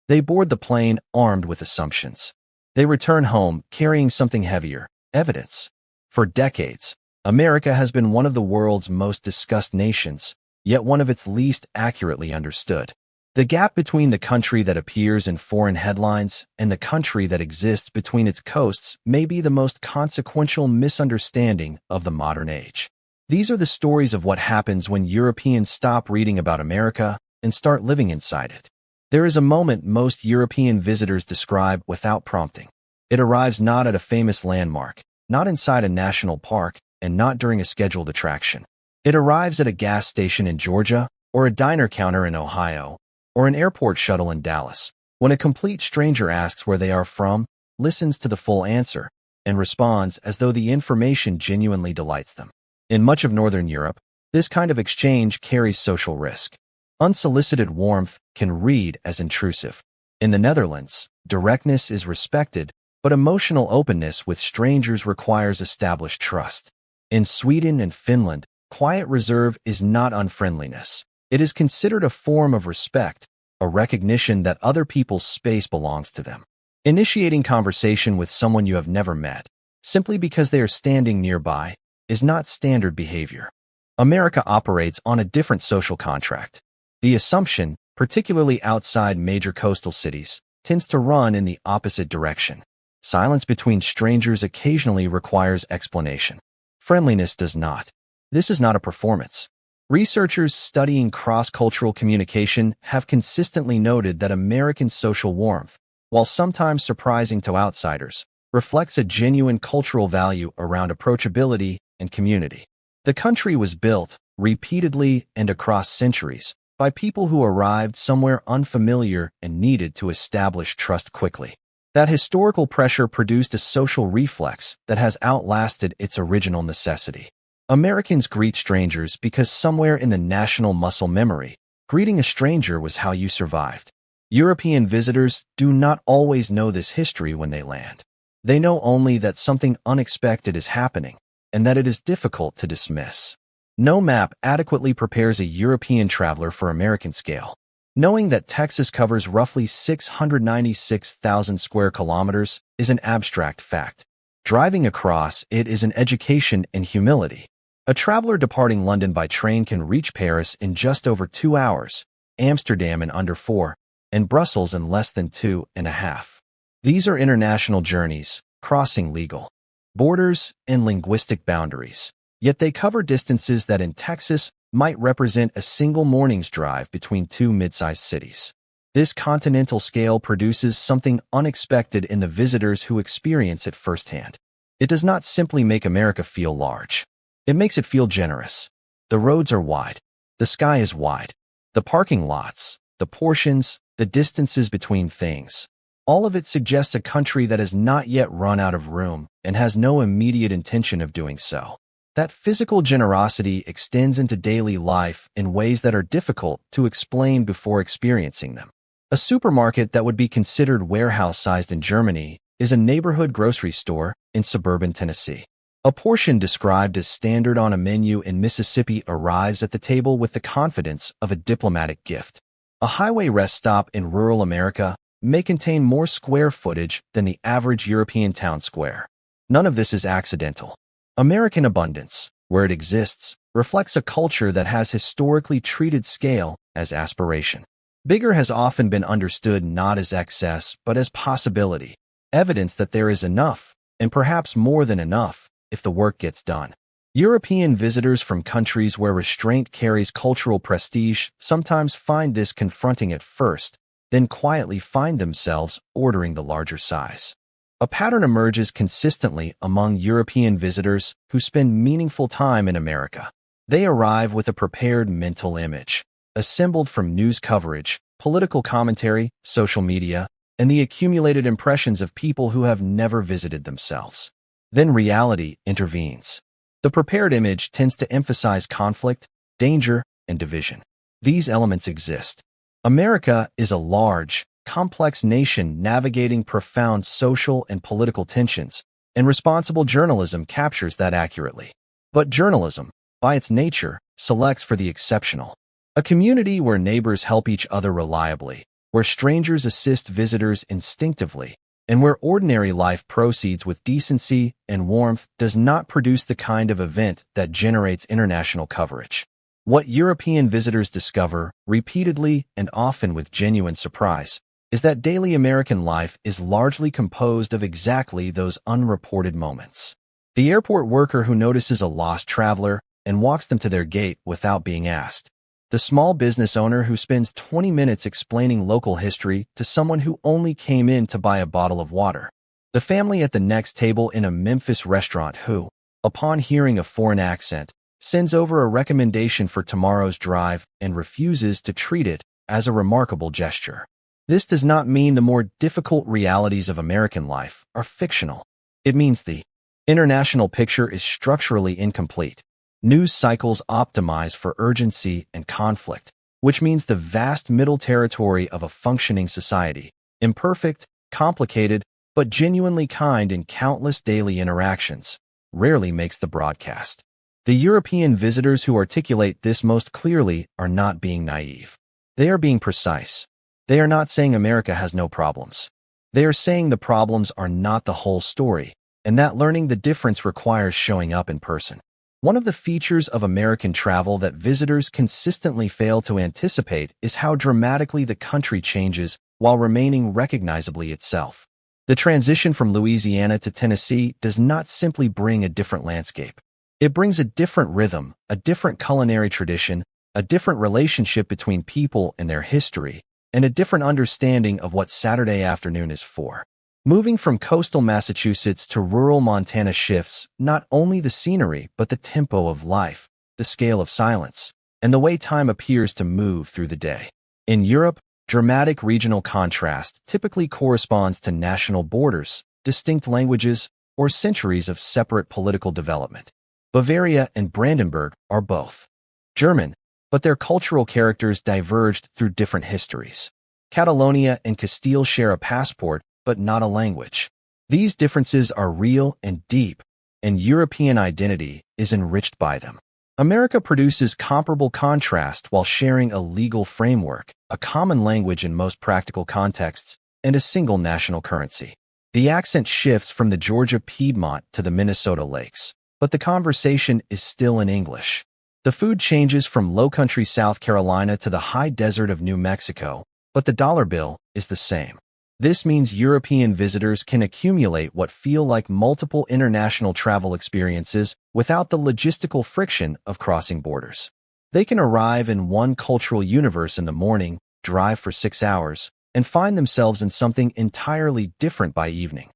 They board the plane armed with assumptions. They return home carrying something heavier, evidence. For decades, America has been one of the world's most discussed nations, yet one of its least accurately understood. The gap between the country that appears in foreign headlines and the country that exists between its coasts may be the most consequential misunderstanding of the modern age. These are the stories of what happens when Europeans stop reading about America and start living inside it. There is a moment most European visitors describe without prompting. It arrives not at a famous landmark, not inside a national park, and not during a scheduled attraction. It arrives at a gas station in Georgia, or a diner counter in Ohio, or an airport shuttle in Dallas, when a complete stranger asks where they are from, listens to the full answer, and responds as though the information genuinely delights them. In much of Northern Europe, this kind of exchange carries social risk. Unsolicited warmth can read as intrusive. In the Netherlands, directness is respected, but emotional openness with strangers requires established trust. In Sweden and Finland, quiet reserve is not unfriendliness. It is considered a form of respect, a recognition that other people's space belongs to them. Initiating conversation with someone you have never met, simply because they are standing nearby, is not standard behavior. America operates on a different social contract. The assumption, particularly outside major coastal cities, tends to run in the opposite direction. Silence between strangers occasionally requires explanation. Friendliness does not. This is not a performance. Researchers studying cross-cultural communication have consistently noted that American social warmth, while sometimes surprising to outsiders, reflects a genuine cultural value around approachability and community. The country was built, repeatedly and across centuries, by people who arrived somewhere unfamiliar and needed to establish trust quickly. That historical pressure produced a social reflex that has outlasted its original necessity. Americans greet strangers because somewhere in the national muscle memory, greeting a stranger was how you survived. European visitors do not always know this history when they land. They know only that something unexpected is happening, and that it is difficult to dismiss. No map adequately prepares a European traveler for American scale. Knowing that Texas covers roughly 696,000 square kilometers is an abstract fact. Driving across it is an education in humility. A traveler departing London by train can reach Paris in just over 2 hours, Amsterdam in under 4, and Brussels in less than 2.5. These are international journeys, crossing legal borders and linguistic boundaries, yet they cover distances that in Texas might represent a single morning's drive between two mid-sized cities. This continental scale produces something unexpected in the visitors who experience it firsthand. It does not simply make America feel large. It makes it feel generous. The roads are wide. The sky is wide. The parking lots, the portions, the distances between things. All of it suggests a country that has not yet run out of room and has no immediate intention of doing so. That physical generosity extends into daily life in ways that are difficult to explain before experiencing them. A supermarket that would be considered warehouse-sized in Germany is a neighborhood grocery store in suburban Tennessee. A portion described as standard on a menu in Mississippi arrives at the table with the confidence of a diplomatic gift. A highway rest stop in rural America may contain more square footage than the average European town square. None of this is accidental. American abundance, where it exists, reflects a culture that has historically treated scale as aspiration. Bigger has often been understood not as excess, but as possibility, evidence that there is enough, and perhaps more than enough, if the work gets done. European visitors from countries where restraint carries cultural prestige sometimes find this confronting at first, then quietly find themselves ordering the larger size. A pattern emerges consistently among European visitors who spend meaningful time in America. They arrive with a prepared mental image, assembled from news coverage, political commentary, social media, and the accumulated impressions of people who have never visited themselves. Then reality intervenes. The prepared image tends to emphasize conflict, danger, and division. These elements exist. America is a large, complex nation navigating profound social and political tensions, and responsible journalism captures that accurately. But journalism, by its nature, selects for the exceptional. A community where neighbors help each other reliably, where strangers assist visitors instinctively, and where ordinary life proceeds with decency and warmth, does not produce the kind of event that generates international coverage. What European visitors discover, repeatedly and often with genuine surprise, is that daily American life is largely composed of exactly those unreported moments. The airport worker who notices a lost traveler and walks them to their gate without being asked. The small business owner who spends 20 minutes explaining local history to someone who only came in to buy a bottle of water. The family at the next table in a Memphis restaurant who, upon hearing a foreign accent, sends over a recommendation for tomorrow's drive and refuses to treat it as a remarkable gesture. This does not mean the more difficult realities of American life are fictional. It means the international picture is structurally incomplete. News cycles optimize for urgency and conflict, which means the vast middle territory of a functioning society, imperfect, complicated, but genuinely kind in countless daily interactions, rarely makes the broadcast. The European visitors who articulate this most clearly are not being naive. They are being precise. They are not saying America has no problems. They are saying the problems are not the whole story, and that learning the difference requires showing up in person. One of the features of American travel that visitors consistently fail to anticipate is how dramatically the country changes while remaining recognizably itself. The transition from Louisiana to Tennessee does not simply bring a different landscape. It brings a different rhythm, a different culinary tradition, a different relationship between people and their history, and a different understanding of what Saturday afternoon is for. Moving from coastal Massachusetts to rural Montana shifts not only the scenery but the tempo of life, the scale of silence, and the way time appears to move through the day. In Europe, dramatic regional contrast typically corresponds to national borders, distinct languages, or centuries of separate political development. Bavaria and Brandenburg are both German, but their cultural characters diverged through different histories. Catalonia and Castile share a passport, but not a language. These differences are real and deep, and European identity is enriched by them. America produces comparable contrast while sharing a legal framework, a common language in most practical contexts, and a single national currency. The accent shifts from the Georgia Piedmont to the Minnesota Lakes, but the conversation is still in English. The food changes from low-country South Carolina to the high desert of New Mexico, but the dollar bill is the same. This means European visitors can accumulate what feel like multiple international travel experiences without the logistical friction of crossing borders. They can arrive in one cultural universe in the morning, drive for 6 hours, and find themselves in something entirely different by evening,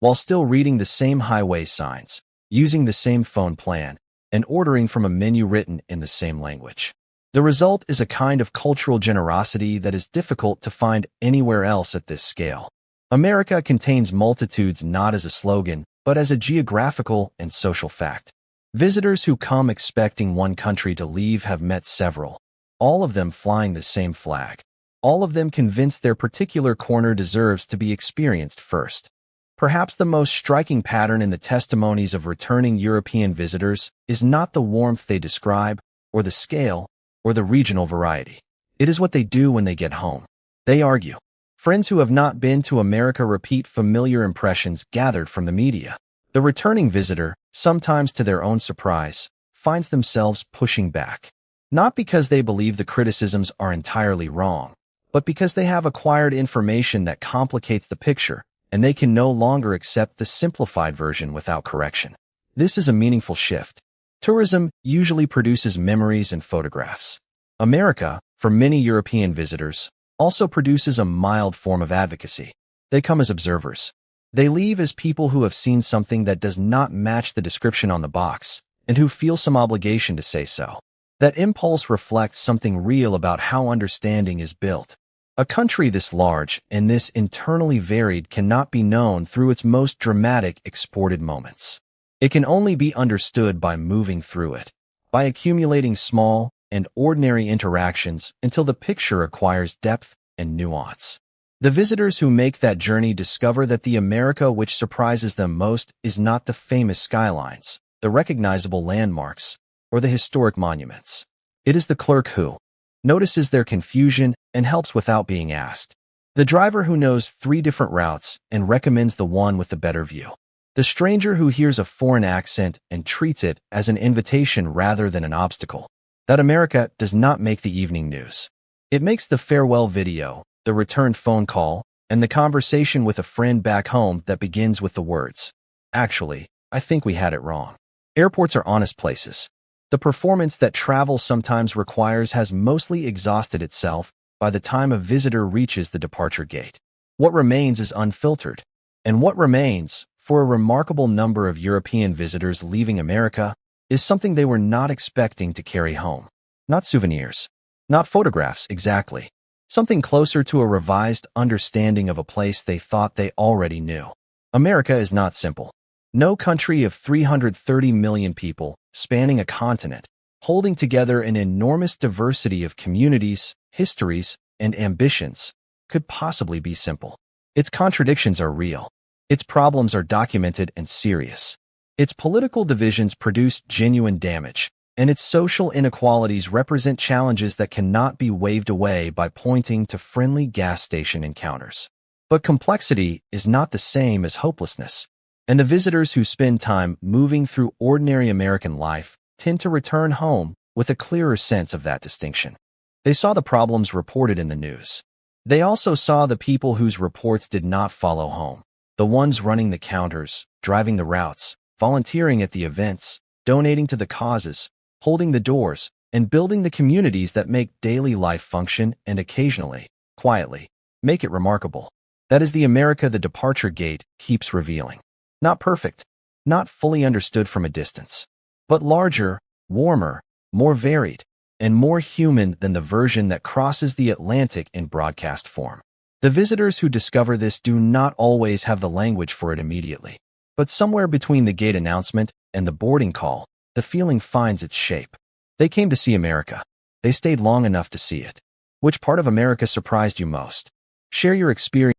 while still reading the same highway signs, using the same phone plan, and ordering from a menu written in the same language. The result is a kind of cultural generosity that is difficult to find anywhere else at this scale. America contains multitudes not as a slogan, but as a geographical and social fact. Visitors who come expecting one country to leave have met several, all of them flying the same flag, all of them convinced their particular corner deserves to be experienced first. Perhaps the most striking pattern in the testimonies of returning European visitors is not the warmth they describe, or the scale, or the regional variety. It is what they do when they get home. They argue. Friends who have not been to America repeat familiar impressions gathered from the media. The returning visitor, sometimes to their own surprise, finds themselves pushing back. Not because they believe the criticisms are entirely wrong, but because they have acquired information that complicates the picture, and they can no longer accept the simplified version without correction. This is a meaningful shift. Tourism usually produces memories and photographs. America, for many European visitors, also produces a mild form of advocacy. They come as observers. They leave as people who have seen something that does not match the description on the box, and who feel some obligation to say so. That impulse reflects something real about how understanding is built. A country this large and this internally varied cannot be known through its most dramatic exported moments. It can only be understood by moving through it, by accumulating small and ordinary interactions until the picture acquires depth and nuance. The visitors who make that journey discover that the America which surprises them most is not the famous skylines, the recognizable landmarks, or the historic monuments. It is the clerk who notices their confusion and helps without being asked. The driver who knows 3 different routes and recommends the one with the better view. The stranger who hears a foreign accent and treats it as an invitation rather than an obstacle. That America does not make the evening news. It makes the farewell video, the returned phone call, and the conversation with a friend back home that begins with the words, "Actually, I think we had it wrong." Airports are honest places. The performance that travel sometimes requires has mostly exhausted itself by the time a visitor reaches the departure gate. What remains is unfiltered. And what remains, for a remarkable number of European visitors leaving America, is something they were not expecting to carry home. Not souvenirs. Not photographs, exactly. Something closer to a revised understanding of a place they thought they already knew. America is not simple. No country of 330 million people, spanning a continent, holding together an enormous diversity of communities, histories, and ambitions, could possibly be simple. Its contradictions are real. Its problems are documented and serious. Its political divisions produce genuine damage, and its social inequalities represent challenges that cannot be waved away by pointing to friendly gas station encounters. But complexity is not the same as hopelessness, and the visitors who spend time moving through ordinary American life tend to return home with a clearer sense of that distinction. They saw the problems reported in the news. They also saw the people whose reports did not follow home, the ones running the counters, driving the routes, volunteering at the events, donating to the causes, holding the doors, and building the communities that make daily life function and occasionally, quietly, make it remarkable. That is the America the departure gate keeps revealing. Not perfect, not fully understood from a distance, but larger, warmer, more varied, and more human than the version that crosses the Atlantic in broadcast form. The visitors who discover this do not always have the language for it immediately, but somewhere between the gate announcement and the boarding call, the feeling finds its shape. They came to see America. They stayed long enough to see it. Which part of America surprised you most? Share your experience.